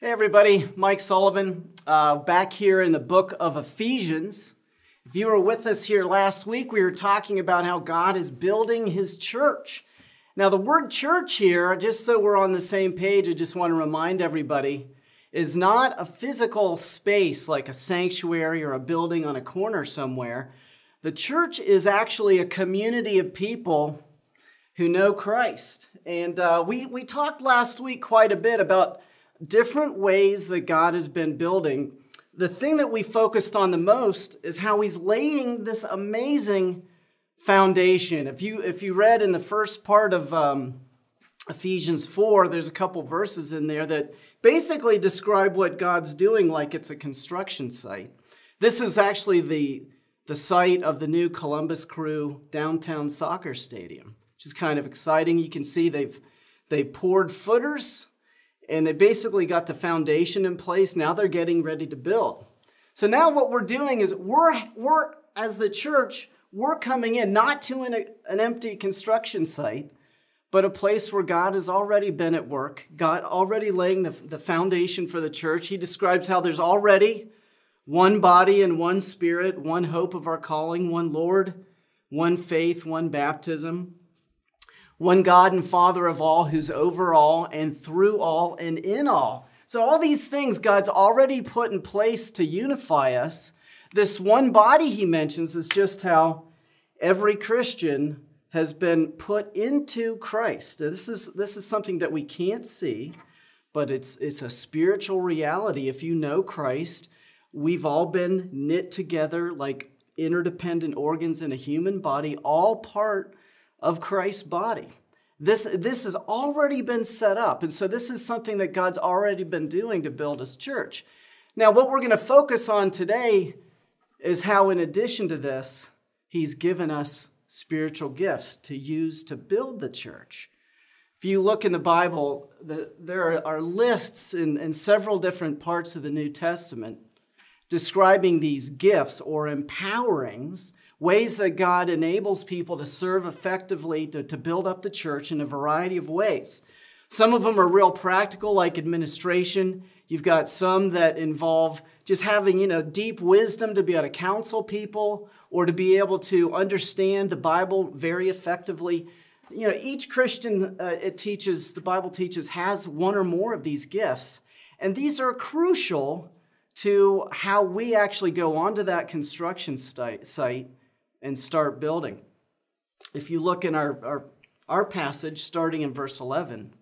Hey everybody, Mike Sullivan, back here in the book of Ephesians. If you were with us here last week, we were talking about how God is building his church. Now the word church here, just so we're on the same page, I just want to remind everybody, is not a physical space like a sanctuary or a building on a corner somewhere. The church is actually a community of people who know Christ. And we talked last week quite a bit about different ways that God has been building. The thing that we focused on the most is how he's laying this amazing foundation. If you read in the first part of Ephesians 4, there's a couple verses in there that basically describe what God's doing like it's a construction site. This is actually the site of the new Columbus Crew downtown soccer stadium, which is kind of exciting. You can see they've poured footers, and they basically got the foundation in place. Now they're getting ready to build. So now what we're doing is we're as the church, we're coming in not to an empty construction site, but a place where God has already been at work. God already laying the foundation for the church. He describes how there's already one body and one spirit, one hope of our calling, one Lord, one faith, one baptism, one God and Father of all, who's over all and through all and in all. So all these things God's already put in place to unify us. This one body he mentions is just how every Christian has been put into Christ. This is something that we can't see, but it's a spiritual reality. If you know Christ, we've all been knit together like interdependent organs in a human body, all part of Christ's body. This has already been set up. And so this is something that God's already been doing to build his church. Now, what we're going to focus on today is how, in addition to this, he's given us spiritual gifts to use to build the church. If you look in the Bible, there are lists in several different parts of the New Testament describing these gifts or empowerings, ways that God enables people to serve effectively, to build up the church in a variety of ways. Some of them are real practical, like administration. You've got some that involve just having, deep wisdom to be able to counsel people or to be able to understand the Bible very effectively. Each Christian, the Bible teaches, has one or more of these gifts. And these are crucial to how we actually go onto that construction site and start building. If you look in our passage, starting in verse 11,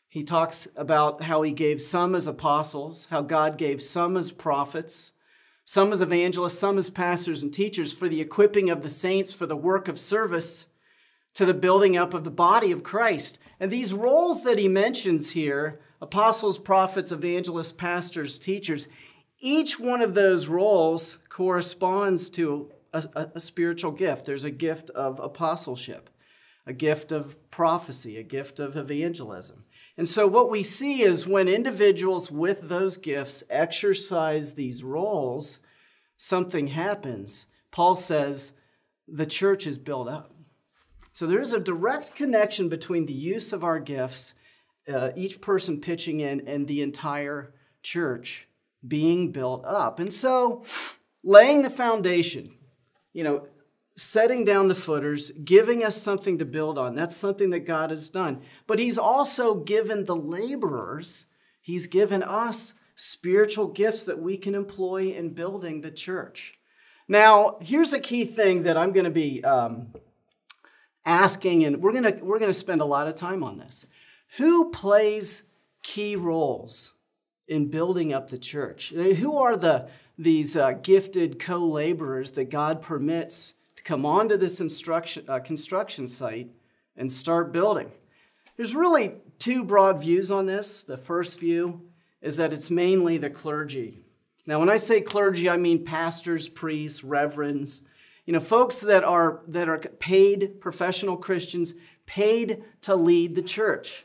he talks about how he gave some as apostles, how God gave some as prophets, some as evangelists, some as pastors and teachers for the equipping of the saints for the work of service to the building up of the body of Christ. And these roles that he mentions here, apostles, prophets, evangelists, pastors, teachers, each one of those roles corresponds to a spiritual gift. There's a gift of apostleship, a gift of prophecy, a gift of evangelism. And so what we see is when individuals with those gifts exercise these roles, something happens. Paul says the church is built up. So there's a direct connection between the use of our gifts, each person pitching in, and the entire church being built up. And so laying the foundation, setting down the footers, giving us something to build on. That's something that God has done. But he's also given the laborers, he's given us spiritual gifts that we can employ in building the church. Now, here's a key thing that I'm going to be asking, and we're going to spend a lot of time on this. Who plays key roles in building up the church? Who are these gifted co-laborers that God permits to come onto this construction site and start building? There's really two broad views on this. The first view is that it's mainly the clergy. Now, when I say clergy, I mean pastors, priests, reverends, folks that are paid professional Christians, paid to lead the church.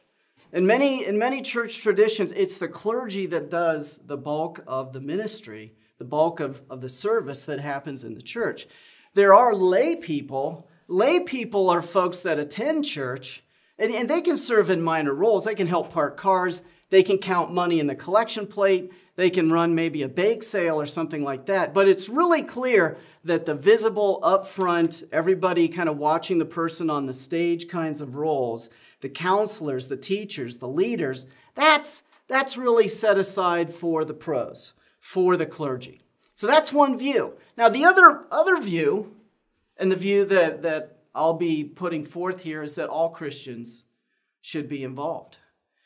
In many church traditions, it's the clergy that does the bulk of the ministry, the bulk of the service that happens in the church. There are lay people. Lay people are folks that attend church, and they can serve in minor roles. They can help park cars. They can count money in the collection plate. They can run maybe a bake sale or something like that. But it's really clear that the visible, upfront, everybody kind of watching the person on the stage kinds of roles, the counselors, the teachers, the leaders, that's really set aside for the pros, for the clergy. So that's one view. Now the other view, and the view that I'll be putting forth here, is that all Christians should be involved.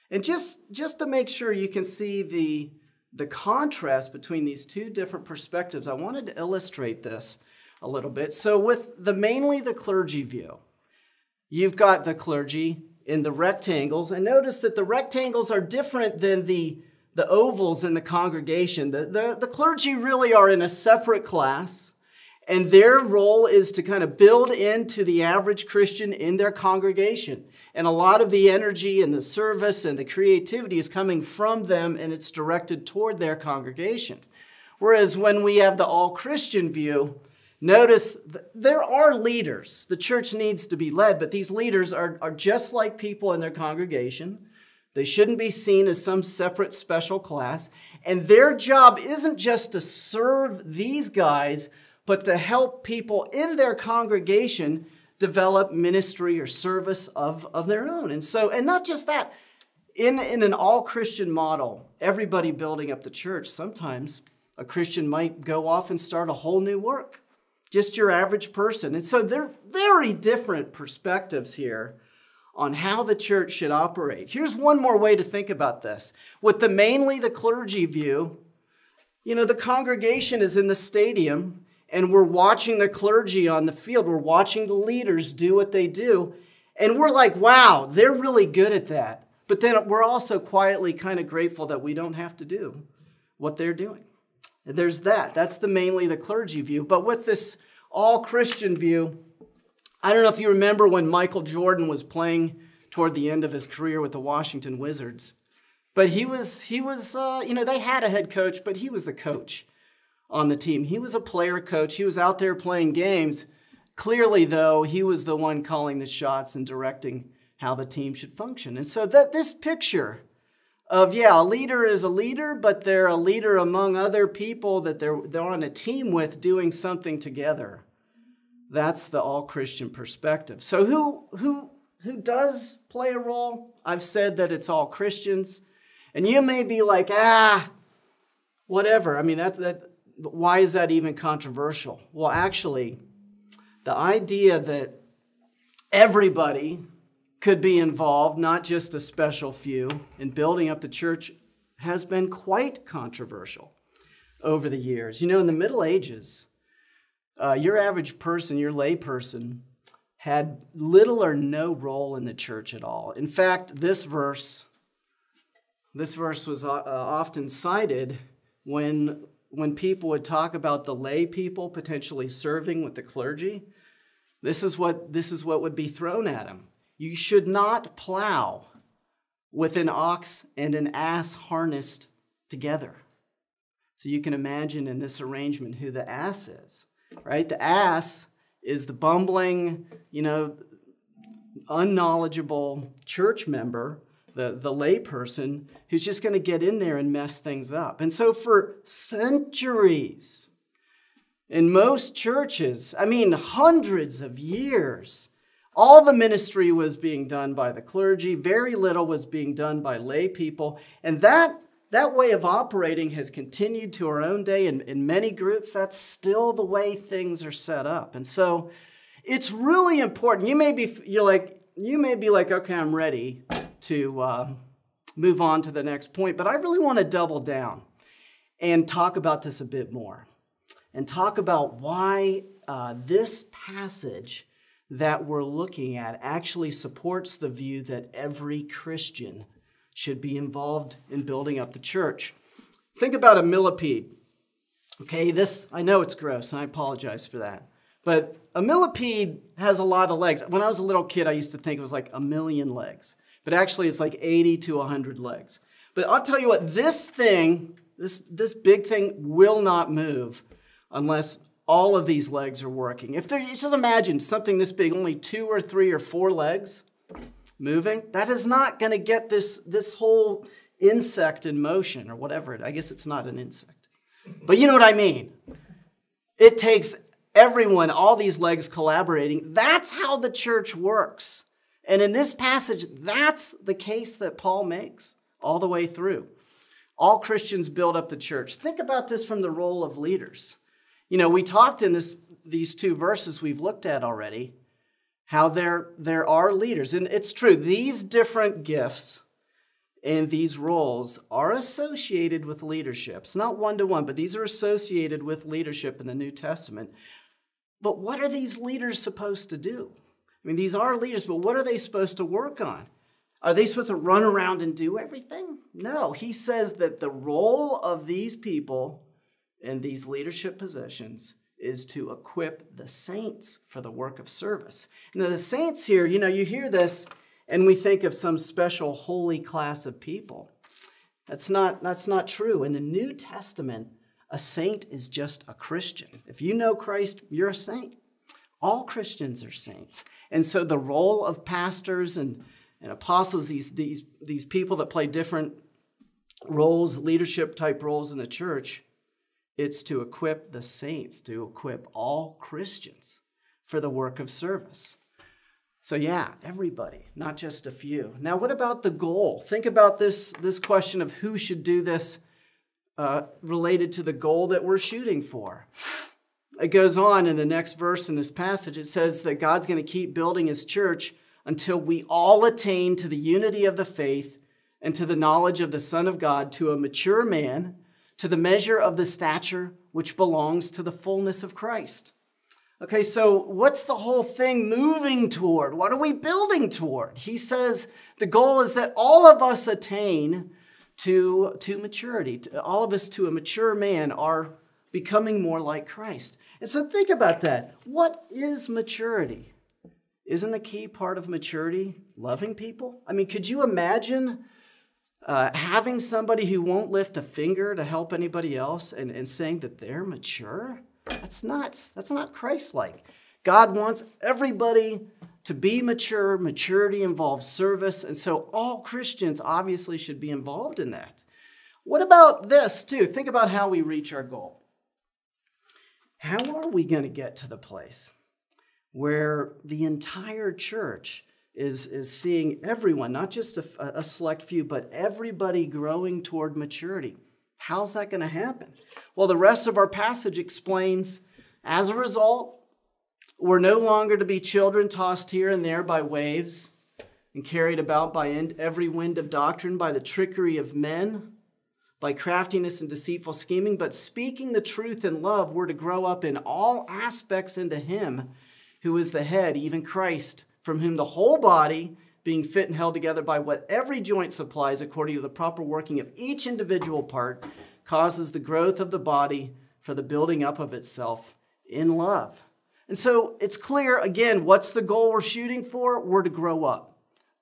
And just to make sure you can see the contrast between these two different perspectives, I wanted to illustrate this a little bit. So with mainly the clergy view, you've got the clergy in the rectangles, and notice that the rectangles are different than the ovals in the congregation. The clergy really are in a separate class, and their role is to kind of build into the average Christian in their congregation. And a lot of the energy and the service and the creativity is coming from them, and it's directed toward their congregation. Whereas when we have the all-Christian view, notice there are leaders. The church needs to be led, but these leaders are just like people in their congregation. They shouldn't be seen as some separate special class. And their job isn't just to serve these guys, but to help people in their congregation develop ministry or service of their own. And not just that, in an all-Christian model, everybody building up the church, sometimes a Christian might go off and start a whole new work, just your average person. And so they're very different perspectives here on how the church should operate. Here's one more way to think about this. With mainly the clergy view, the congregation is in the stadium, and we're watching the clergy on the field. We're watching the leaders do what they do. And we're like, wow, they're really good at that. But then we're also quietly kind of grateful that we don't have to do what they're doing. And there's that. That's mainly the clergy view. But with this all-Christian view, I don't know if you remember when Michael Jordan was playing toward the end of his career with the Washington Wizards. But he was they had a head coach, but he was the coach on the team. He was a player coach. He was out there playing games. Clearly, though, he was the one calling the shots and directing how the team should function. And so this picture of, a leader is a leader, but they're a leader among other people that they're on a team with doing something together. That's the all-Christian perspective. So who does play a role? I've said that it's all Christians. And you may be like, whatever. I mean, why is that even controversial? Well, actually, the idea that everybody could be involved, not just a special few, in building up the church has been quite controversial over the years. In the Middle Ages, your average person, your lay person, had little or no role in the church at all. In fact, this verse was often cited when people would talk about the lay people potentially serving with the clergy. This is what would be thrown at them. You should not plow with an ox and an ass harnessed together. So you can imagine in this arrangement who the ass is, right? The ass is the bumbling, unknowledgeable church member, the lay person who's just going to get in there and mess things up. And so for centuries, in most churches, hundreds of years, all the ministry was being done by the clergy. Very little was being done by lay people. And that way of operating has continued to our own day. In many groups, that's still the way things are set up. And so it's really important. You may be like, okay, I'm ready to move on to the next point. But I really want to double down and talk about this a bit more. And talk about why this passage that we're looking at actually supports the view that every Christian should be involved in building up the church. Think about a millipede. Okay, I know it's gross, and I apologize for that. But a millipede has a lot of legs. When I was a little kid, I used to think it was like 1 million legs. But actually, it's like 80 to 100 legs. But I'll tell you what, this thing, this big thing will not move unless all of these legs are working. Just imagine something this big, only 2 or 3 or 4 legs moving. That is not going to get this whole insect in motion or whatever. I guess it's not an insect. But you know what I mean. It takes everyone, all these legs collaborating. That's how the church works. And in this passage, that's the case that Paul makes all the way through. All Christians build up the church. Think about this from the role of leaders. You know, we talked in these two verses we've looked at already, how there are leaders. And it's true, these different gifts and these roles are associated with leadership. It's not one-to-one, but these are associated with leadership in the New Testament. But what are these leaders supposed to do? I mean, these are leaders, but what are they supposed to work on? Are they supposed to run around and do everything? No, he says that the role of these people in these leadership positions is to equip the saints for the work of service. Now, the saints here, you know, you hear this and we think of some special holy class of people. That's not true. In the New Testament, a saint is just a Christian. If you know Christ, you're a saint. All Christians are saints. And so the role of pastors and apostles, these people that play different roles, leadership type roles in the church, it's to equip the saints, to equip all Christians for the work of service. So yeah, everybody, not just a few. Now, what about the goal? Think about this question of who should do this related to the goal that we're shooting for. It goes on in the next verse in this passage. It says that God's going to keep building his church until we all attain to the unity of the faith and to the knowledge of the Son of God, to a mature man, to the measure of the stature which belongs to the fullness of Christ. Okay, so what's the whole thing moving toward? What are we building toward? He says the goal is that all of us attain to maturity. All of us to a mature man are becoming more like Christ. And so think about that. What is maturity? Isn't the key part of maturity loving people? I mean, could you imagine having somebody who won't lift a finger to help anybody else and saying that they're mature? That's nuts. That's not Christ-like. God wants everybody to be mature. Maturity involves service. And so all Christians obviously should be involved in that. What about this too? Think about how we reach our goal. How are we going to get to the place where the entire church is seeing everyone, not just a select few, but everybody growing toward maturity? How's that going to happen? Well, the rest of our passage explains, as a result, we're no longer to be children tossed here and there by waves and carried about by every wind of doctrine, by the trickery of men, by craftiness and deceitful scheming, but speaking the truth in love, we're to grow up in all aspects into him who is the head, even Christ, from whom the whole body, being fit and held together by what every joint supplies according to the proper working of each individual part, causes the growth of the body for the building up of itself in love. And so it's clear, again, what's the goal we're shooting for? We're to grow up.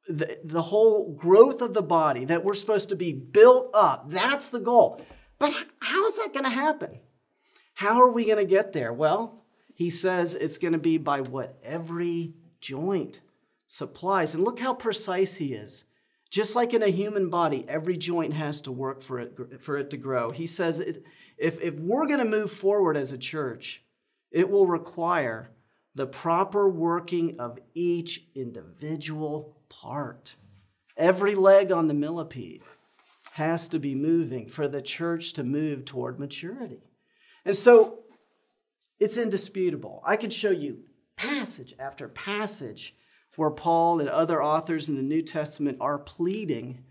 The whole growth of the body, that we're supposed to be built up, that's the goal. But how is that going to happen? How are we going to get there? Well, he says it's going to be by what every joint supplies. And look how precise he is. Just like in a human body, every joint has to work for it to grow. He says if we're going to move forward as a church, it will require the proper working of each individual part. Every leg on the millipede has to be moving for the church to move toward maturity. And so it's indisputable. I could show you passage after passage where Paul and other authors in the New Testament are pleading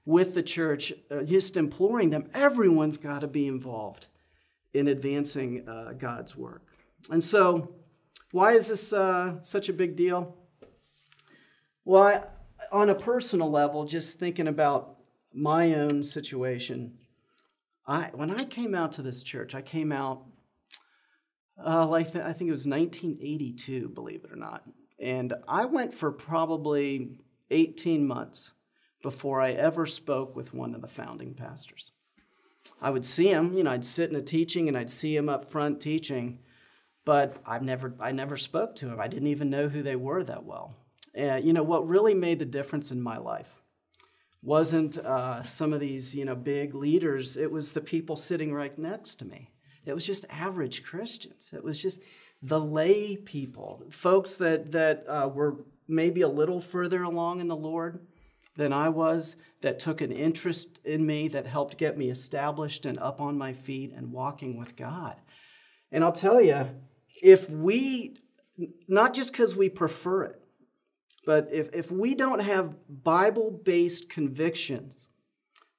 with the church, just imploring them, everyone's got to be involved in advancing God's work. And so, why is this such a big deal? Well, on a personal level, just thinking about my own situation, when I came out to this church, I came out, I think it was 1982, believe it or not. And I went for probably 18 months before I ever spoke with one of the founding pastors. I would see him, I'd sit in a teaching and I'd see him up front teaching, but I never spoke to him. I didn't even know who they were that well. And what really made the difference in my life wasn't some of these, big leaders. It was the people sitting right next to me. It was just average Christians. It was just the lay people, folks that were maybe a little further along in the Lord than I was, that took an interest in me, that helped get me established and up on my feet and walking with God. And I'll tell you, if we, not just because we prefer it, but if we don't have Bible-based convictions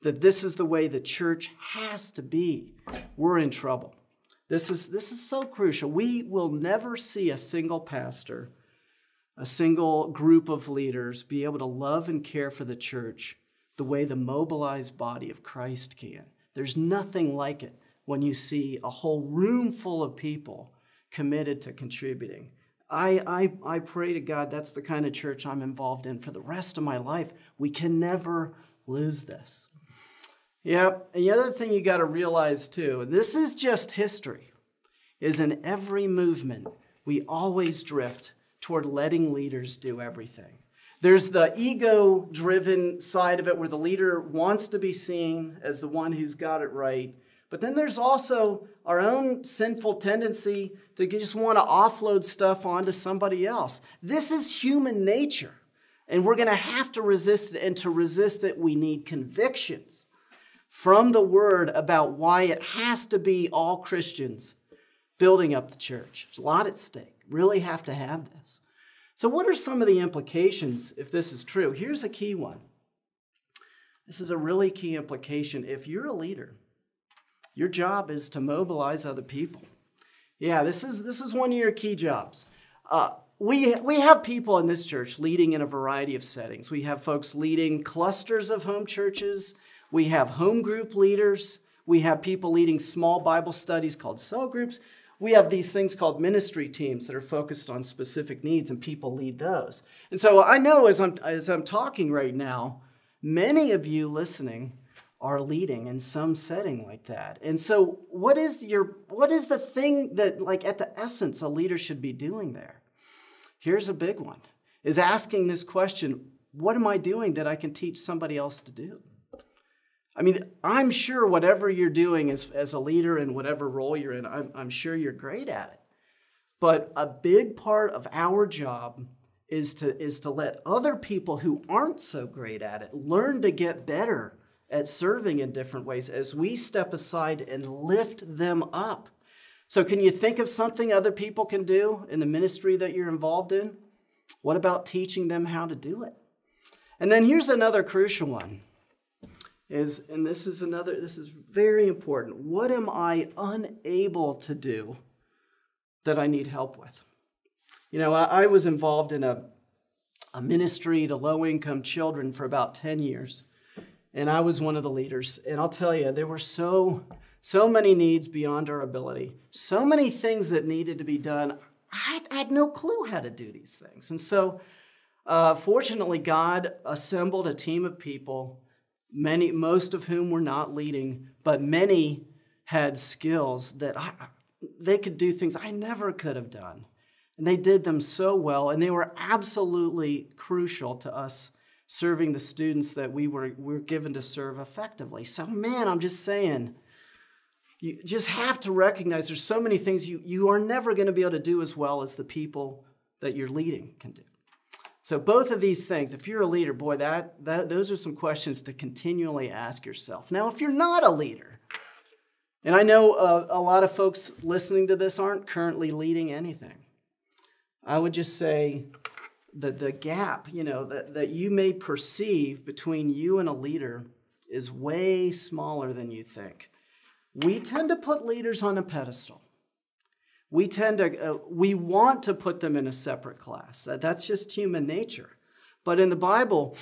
that this is the way the church has to be, we're in trouble. This is so crucial. We will never see a single pastor, a single group of leaders be able to love and care for the church the way the mobilized body of Christ can. There's nothing like it when you see a whole room full of people committed to contributing. I pray to God that's the kind of church I'm involved in for the rest of my life. We can never lose this. Yep, and the other thing you got to realize too, and this is just history, is in every movement, we always drift toward letting leaders do everything. There's the ego-driven side of it where the leader wants to be seen as the one who's got it right. But then there's also our own sinful tendency to just want to offload stuff onto somebody else. This is human nature, and we're going to have to resist it. And to resist it, we need convictions from the Word about why it has to be all Christians building up the church. There's a lot at stake. Really have to have this. So what are some of the implications if this is true? Here's a key one. This is a really key implication. If you're a leader, your job is to mobilize other people. Yeah, this is one of your key jobs. We have people in this church leading in a variety of settings. We have folks leading clusters of home churches. We have home group leaders. We have people leading small Bible studies called cell groups. We have these things called ministry teams that are focused on specific needs, and people lead those. And so I know as I'm talking right now, many of you listening are leading in some setting like that. And so what is the thing that, like, at the essence a leader should be doing there? Here's a big one, is asking this question, what am I doing that I can teach somebody else to do? I mean, I'm sure whatever you're doing as a leader in whatever role you're in, I'm sure you're great at it. But a big part of our job is to let other people who aren't so great at it learn to get better at serving in different ways as we step aside and lift them up. So can you think of something other people can do in the ministry that you're involved in? What about teaching them how to do it? And then here's another crucial one. This is very important. What am I unable to do that I need help with? I was involved in a ministry to low-income children for about 10 years, and I was one of the leaders. And I'll tell you, there were so many needs beyond our ability, so many things that needed to be done. I had no clue how to do these things. And so, fortunately, God assembled a team of people, most of whom were not leading, but many had skills that they could do things I never could have done. And they did them so well, and they were absolutely crucial to us serving the students that we were given to serve effectively. So, man, I'm just saying, you just have to recognize there's so many things you are never going to be able to do as well as the people that you're leading can do. So both of these things, if you're a leader, boy, those are some questions to continually ask yourself. Now, if you're not a leader, and I know a lot of folks listening to this aren't currently leading anything, I would just say that the gap, that you may perceive between you and a leader is way smaller than you think. We tend to put leaders on a pedestal. We want to put them in a separate class. That's just human nature. But in the Bible,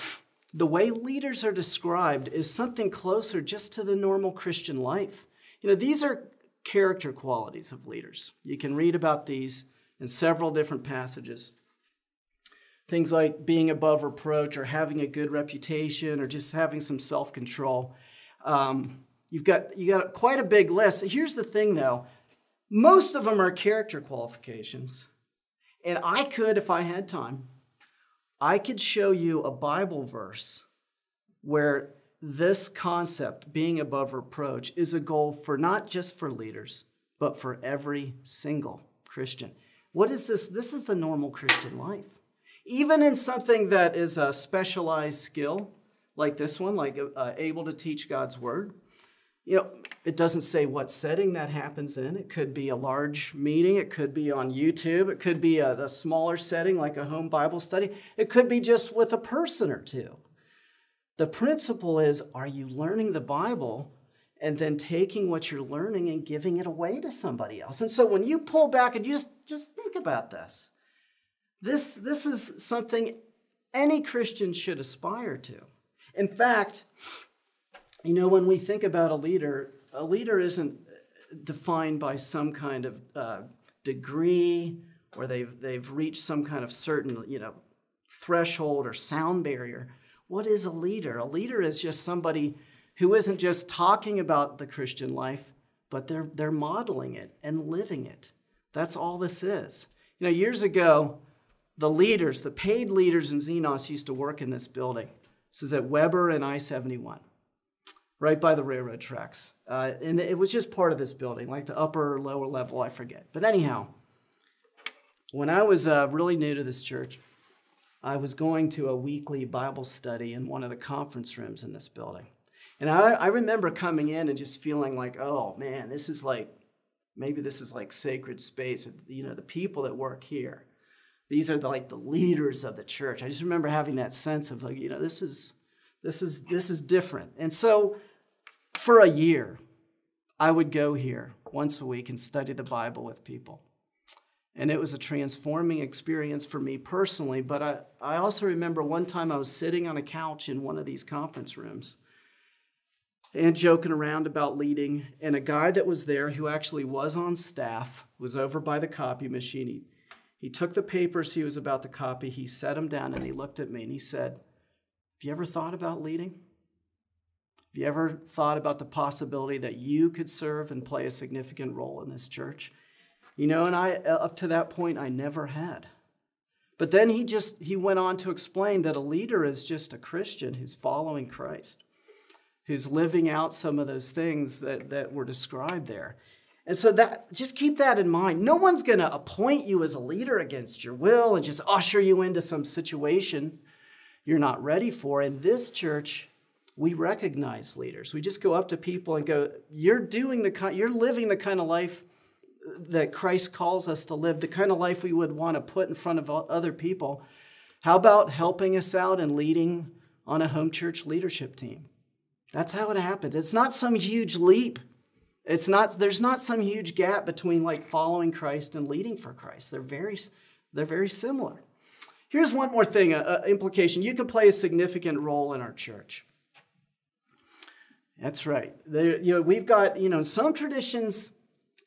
the way leaders are described is something closer just to the normal Christian life. These are character qualities of leaders. You can read about these in several different passages. Things like being above reproach or having a good reputation or just having some self-control. You've got quite a big list. Here's the thing, though. Most of them are character qualifications. And if I had time, I could show you a Bible verse where this concept, being above reproach, is a goal for not just for leaders, but for every single Christian. What is this? This is the normal Christian life. Even in something that is a specialized skill, like this one, like able to teach God's word, it doesn't say what setting that happens in. It could be a large meeting. It could be on YouTube. It could be a smaller setting like a home Bible study. It could be just with a person or two. The principle is, are you learning the Bible and then taking what you're learning and giving it away to somebody else? And so when you pull back and you just think about this, this is something any Christian should aspire to. In fact, when we think about a leader isn't defined by some kind of degree or they've reached some kind of certain, threshold or sound barrier. What is a leader? A leader is just somebody who isn't just talking about the Christian life, but they're modeling it and living it. That's all this is. Years ago, the paid leaders in Xenos used to work in this building. This is at Weber and I-71, right by the railroad tracks. And it was just part of this building, like the upper or lower level, I forget. But anyhow, when I was really new to this church, I was going to a weekly Bible study in one of the conference rooms in this building. And I remember coming in and just feeling like, oh man, maybe this is like sacred space. The people that work here, these are like the leaders of the church. I just remember having that sense of like, this is different. And so for a year, I would go here once a week and study the Bible with people. And it was a transforming experience for me personally, but I also remember one time I was sitting on a couch in one of these conference rooms and joking around about leading, and a guy that was there who actually was on staff was over by the copy machine. He took the papers he was about to copy, he set them down, and he looked at me and he said, "Have you ever thought about leading? Have you ever thought about the possibility that you could serve and play a significant role in this church?" And I, up to that point, I never had. But then he went on to explain that a leader is just a Christian who's following Christ, who's living out some of those things that were described there. And so just keep that in mind. No one's going to appoint you as a leader against your will and just usher you into some situation you're not ready for. In this church, we recognize leaders. We just go up to people and go, you're living the kind of life that Christ calls us to live, the kind of life we would want to put in front of other people. How about helping us out and leading on a home church leadership team? That's how it happens. It's not some huge leap. There's not some huge gap between like following Christ and leading for Christ. They're very similar. Here's one more thing, an implication. You can play a significant role in our church. That's right. We've got, in some traditions,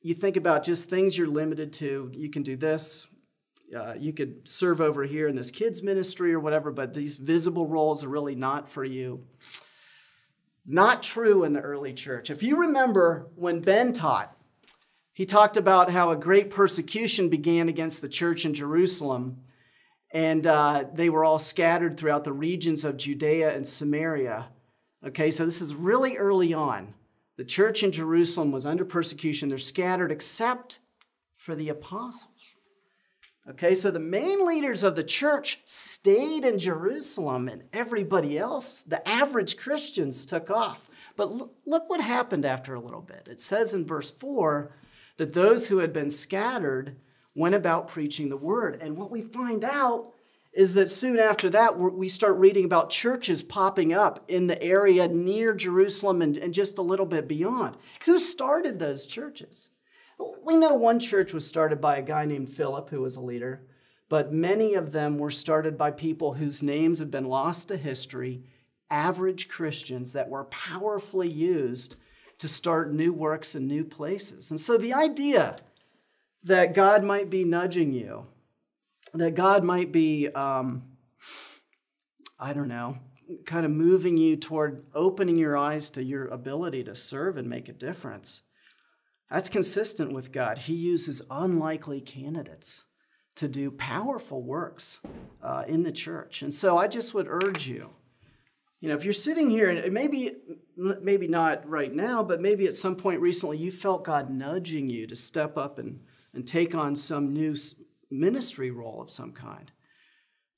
you think about just things you're limited to. You can do this. You could serve over here in this kids ministry or whatever, but these visible roles are really not for you. Not true in the early church. If you remember when Ben taught, he talked about how a great persecution began against the church in Jerusalem, and they were all scattered throughout the regions of Judea and Samaria. Okay, so this is really early on. The church in Jerusalem was under persecution. They're scattered except for the apostles. Okay, so the main leaders of the church stayed in Jerusalem, and everybody else, the average Christians, took off. But look what happened after a little bit. It says in verse 4 that those who had been scattered went about preaching the word. And what we find out is that soon after that, we start reading about churches popping up in the area near Jerusalem and just a little bit beyond. Who started those churches? We know one church was started by a guy named Philip, who was a leader, but many of them were started by people whose names have been lost to history, average Christians that were powerfully used to start new works in new places. And so the idea that God might be nudging you, that God might be, kind of moving you toward opening your eyes to your ability to serve and make a difference, that's consistent with God. He uses unlikely candidates to do powerful works in the church. And so I just would urge you, if you're sitting here, and maybe not right now, but maybe at some point recently, you felt God nudging you to step up and take on some new ministry role of some kind.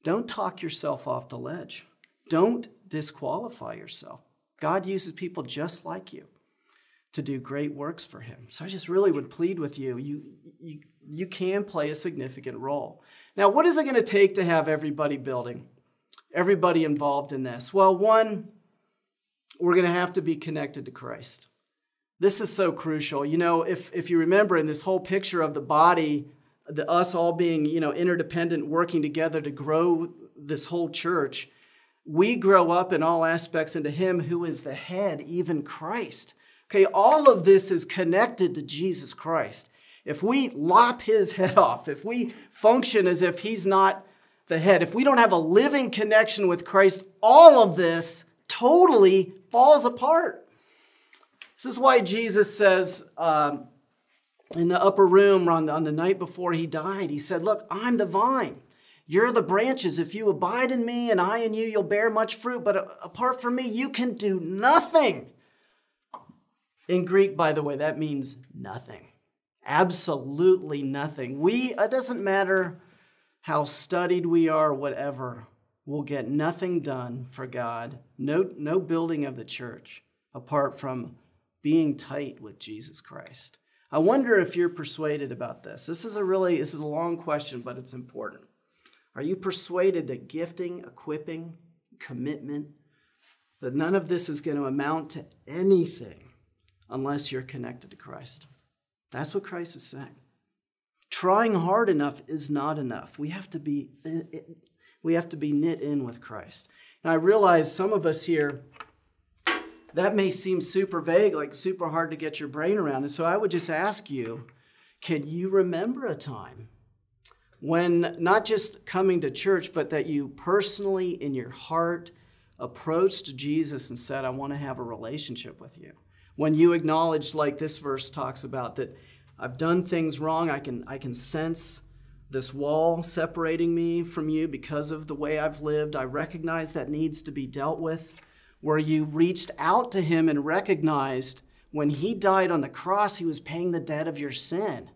Don't talk yourself off the ledge. Don't disqualify yourself. God uses people just like you to do great works for him. So I just really would plead with you. You can play a significant role. Now, what is it going to take to have everybody building? Everybody involved in this? Well, one, we're going to have to be connected to Christ. This is so crucial. If you remember in this whole picture of the body, us all being, interdependent, working together to grow this whole church, we grow up in all aspects into him who is the head, even Christ. Okay, all of this is connected to Jesus Christ. If we lop his head off, if we function as if he's not the head, if we don't have a living connection with Christ, all of this totally falls apart. This is why Jesus says in the upper room on the night before he died, he said, look, I'm the vine. You're the branches. If you abide in me and I in you, you'll bear much fruit. But apart from me, you can do nothing. In Greek, by the way, that means nothing. Absolutely nothing. It doesn't matter how studied we are, whatever, we'll get nothing done for God. No building of the church apart from being tight with Jesus Christ. I wonder if you're persuaded about this. This is a long question, but it's important. Are you persuaded that gifting, equipping, commitment, that none of this is going to amount to anything unless you're connected to Christ? That's what Christ is saying. Trying hard enough is not enough. We have to be knit in with Christ. Now, I realize some of us here, that may seem super vague, like super hard to get your brain around. And so I would just ask you, can you remember a time when not just coming to church, but that you personally in your heart approached Jesus and said, I want to have a relationship with you? When you acknowledged, like this verse talks about, that I've done things wrong, I can sense this wall separating me from you because of the way I've lived. I recognize that needs to be dealt with. Where you reached out to him and recognized when he died on the cross, he was paying the debt of your sin.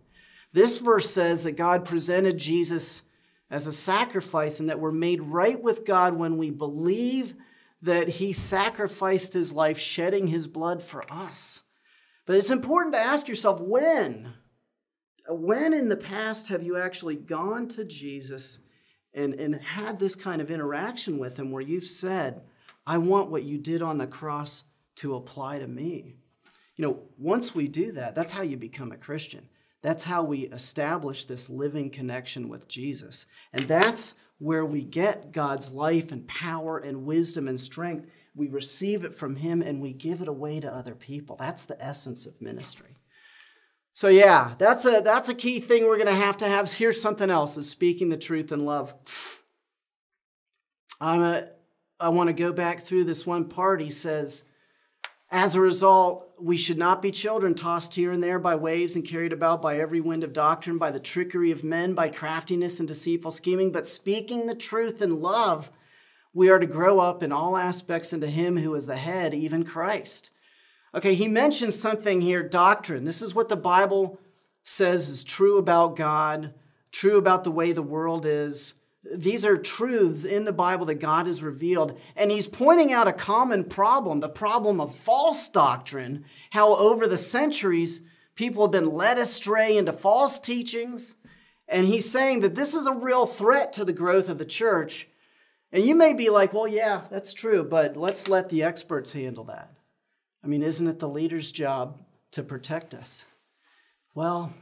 This verse says that God presented Jesus as a sacrifice and that we're made right with God when we believe that he sacrificed his life, shedding his blood for us. But it's important to ask yourself, when in the past have you actually gone to Jesus and had this kind of interaction with him where you've said, I want what you did on the cross to apply to me? Once we do that, that's how you become a Christian. That's how we establish this living connection with Jesus. And that's where we get God's life and power and wisdom and strength. We receive it from him and we give it away to other people. That's the essence of ministry. So yeah, that's a key thing we're going to have. Here's something else, is speaking the truth in love. I want to go back through this one part. He says, as a result, we should not be children tossed here and there by waves and carried about by every wind of doctrine, by the trickery of men, by craftiness and deceitful scheming, but speaking the truth in love, we are to grow up in all aspects into him who is the head, even Christ. Okay, he mentions something here, doctrine. This is what the Bible says is true about God, true about the way the world is. These are truths in the Bible that God has revealed. And he's pointing out a common problem, the problem of false doctrine, how over the centuries, people have been led astray into false teachings. And he's saying that this is a real threat to the growth of the church. And you may be like, well, yeah, that's true, but let's let the experts handle that. I mean, isn't it the leader's job to protect us? Well,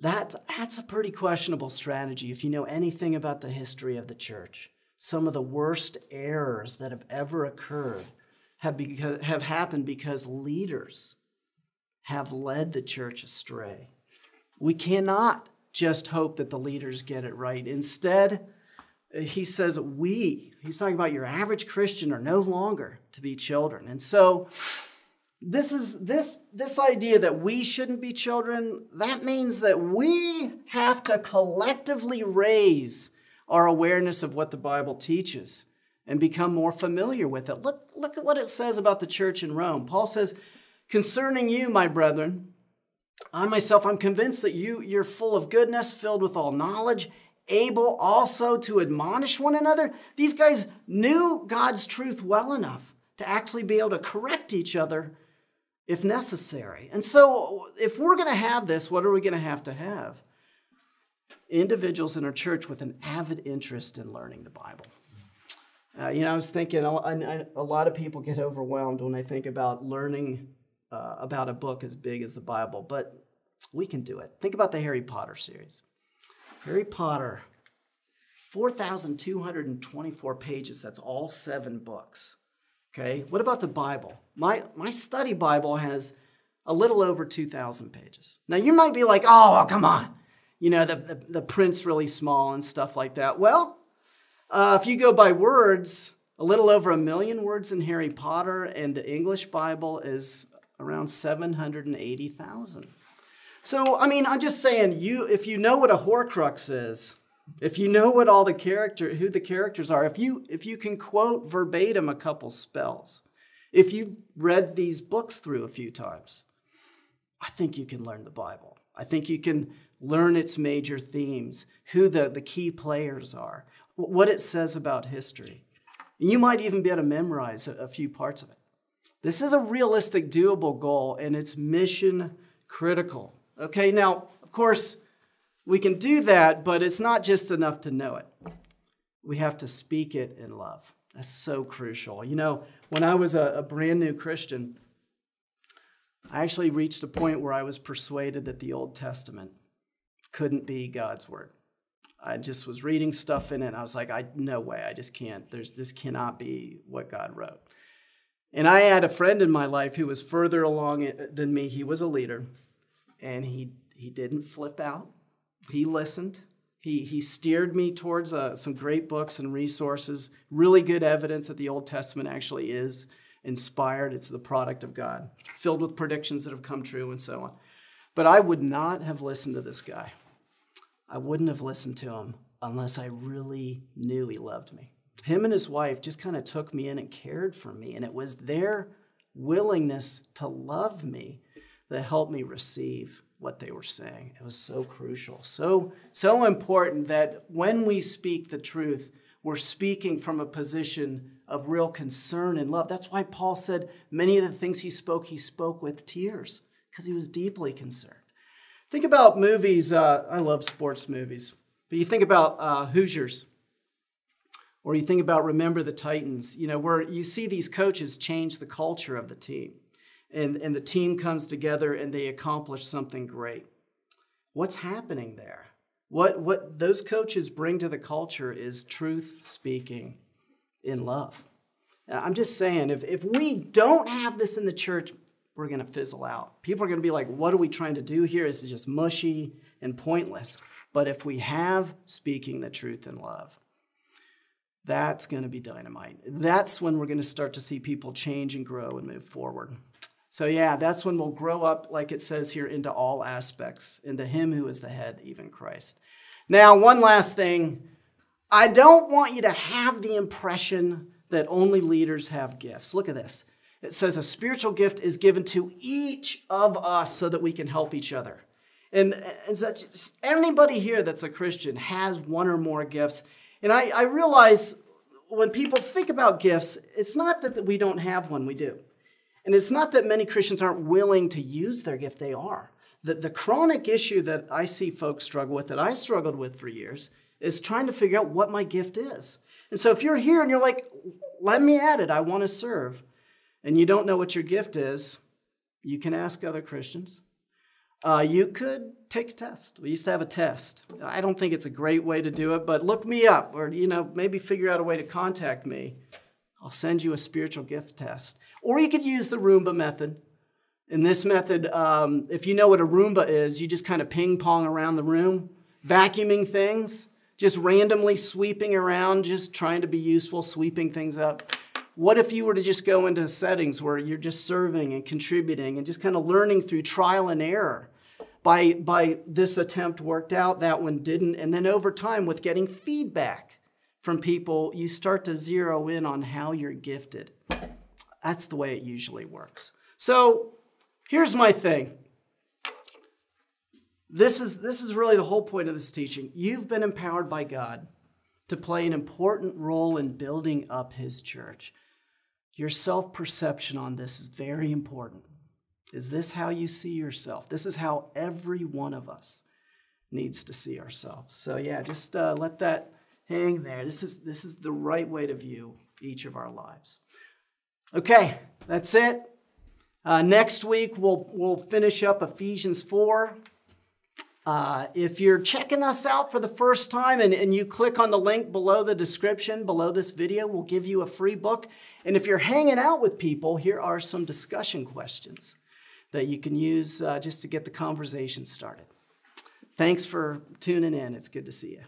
that's a pretty questionable strategy if you know anything about the history of the church. Some of the worst errors that have ever occurred have happened because leaders have led the church astray. We cannot just hope that the leaders get it right. Instead, he says he's talking about your average Christian are no longer to be children. And so this idea that we shouldn't be children, that means that we have to collectively raise our awareness of what the Bible teaches and become more familiar with it. Look at what it says about the church in Rome. Paul says, concerning you, my brethren, I myself, I'm convinced that you're full of goodness, filled with all knowledge, able also to admonish one another. These guys knew God's truth well enough to actually be able to correct each other if necessary. And so if we're going to have this, what are we going to have? Individuals in our church with an avid interest in learning the Bible. I was thinking a lot of people get overwhelmed when they think about learning about a book as big as the Bible, but we can do it. Think about the Harry Potter series. Harry Potter, 4,224 pages. That's all 7 books. Okay, what about the Bible? My study Bible has a little over 2,000 pages. Now, you might be like, oh, come on. The print's really small and stuff like that. Well, if you go by words, a little over 1 million words in Harry Potter, and the English Bible is around 780,000. So, I'm just saying, if you know what a Horcrux is, if you know what who the characters are, if you can quote verbatim a couple spells, if you've read these books through a few times, I think you can learn the Bible. I think you can learn its major themes, who the key players are, what it says about history. And you might even be able to memorize a few parts of it. This is a realistic, doable goal, and it's mission critical. Okay, now, of course, we can do that, but it's not just enough to know it. We have to speak it in love. That's so crucial. When I was a brand new Christian, I actually reached a point where I was persuaded that the Old Testament couldn't be God's word. I just was reading stuff in it, and I was like, no way, I just can't. This cannot be what God wrote. And I had a friend in my life who was further along than me. He was a leader, and he didn't flip out. He listened. He steered me towards some great books and resources, really good evidence that the Old Testament actually is inspired. It's the product of God, filled with predictions that have come true and so on. But I would not have listened to this guy. I wouldn't have listened to him unless I really knew he loved me. Him and his wife just kind of took me in and cared for me, and it was their willingness to love me that helped me receive what they were saying. It was so crucial, so important that when we speak the truth, we're speaking from a position of real concern and love. That's why Paul said many of the things he spoke with tears, because he was deeply concerned. Think about movies. I love sports movies, but you think about Hoosiers, or you think about Remember the Titans, where you see these coaches change the culture of the team. And the team comes together and they accomplish something great. What's happening there? What those coaches bring to the culture is truth speaking in love. I'm just saying, if we don't have this in the church, we're going to fizzle out. People are going to be like, what are we trying to do here? This is just mushy and pointless. But if we have speaking the truth in love, that's going to be dynamite. That's when we're going to start to see people change and grow and move forward. So that's when we'll grow up, like it says here, into all aspects, into him who is the head, even Christ. Now, one last thing. I don't want you to have the impression that only leaders have gifts. Look at this. It says a spiritual gift is given to each of us so that we can help each other. And just anybody here that's a Christian has one or more gifts. And I realize when people think about gifts, it's not that we don't have one, we do. And it's not that many Christians aren't willing to use their gift, they are. The chronic issue that I see folks struggle with, that I struggled with for years, is trying to figure out what my gift is. And so if you're here and you're like, let me at it, I want to serve, and you don't know what your gift is, you can ask other Christians. You could take a test. We used to have a test. I don't think it's a great way to do it, but look me up, or maybe figure out a way to contact me. I'll send you a spiritual gift test. Or you could use the Roomba method. In this method, if you know what a Roomba is, you just kind of ping pong around the room, vacuuming things, just randomly sweeping around, just trying to be useful, sweeping things up. What if you were to just go into settings where you're just serving and contributing and just kind of learning through trial and error? By this attempt worked out, that one didn't, and then over time with getting feedback from people, you start to zero in on how you're gifted. That's the way it usually works. So here's my thing. This is really the whole point of this teaching. You've been empowered by God to play an important role in building up his church. Your self-perception on this is very important. Is this how you see yourself? This is how every one of us needs to see ourselves. So yeah, just let that hang there. This is the right way to view each of our lives. Okay, that's it. Next week we'll finish up Ephesians 4. If you're checking us out for the first time and you click on the link below the description, below this video, we'll give you a free book. And if you're hanging out with people, here are some discussion questions that you can use just to get the conversation started. Thanks for tuning in. It's good to see you.